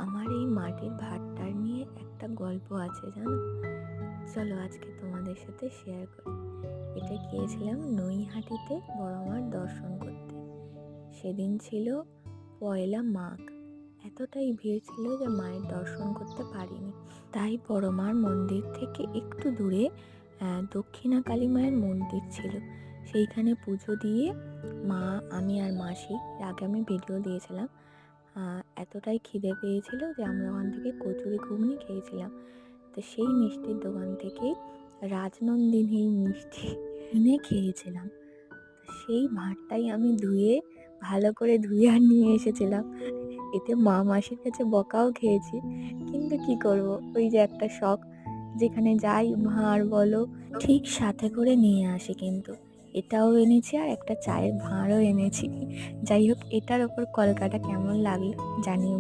আমার এই মাটির ভাতটা নিয়ে একটা গল্প আছে জানো। চলো আজকে তোমাদের সাথে শেয়ার করি। এটা গিয়েছিলাম নৈহাটিতে বড় মার দর্শন করতে। সেদিন ছিল পয়লা মাঘ। এতটাই ভিড় ছিল যে মায়ের দর্শন করতে পারিনি। তাই বড় মার মন্দির থেকে একটু দূরে দক্ষিণা কালী মায়ের মন্দির ছিল, সেইখানে পুজো দিয়ে মা, আমি আর মাসি, এর আগে আমি ভিডিও দিয়েছিলাম, এতটাই খিদে পেয়েছিল যে আমরা ওখান থেকে কচুরি ঘুগনি খেয়েছিলাম। তো সেই মিষ্টির দোকান থেকেই রাজনন্দিনী মিষ্টি কিনে খেয়েছিলাম। তো সেই ভাতটাই আমি ভালো করে ধুয়ে আর নিয়ে এসেছিলাম। এতে মা মাসির কাছে বকাও খেয়েছি, কিন্তু কি করব, ওই যে একটা শখ, যেখানে যাই ভাঁড় বলো ঠিক সাথে করে নিয়ে আসি। কিন্তু এটাও এনেছি আর একটা চায়ের ভাঁড়ও এনেছি। যাই হোক, এটার ওপর কলকাটা কেমন লাগলো জানিও।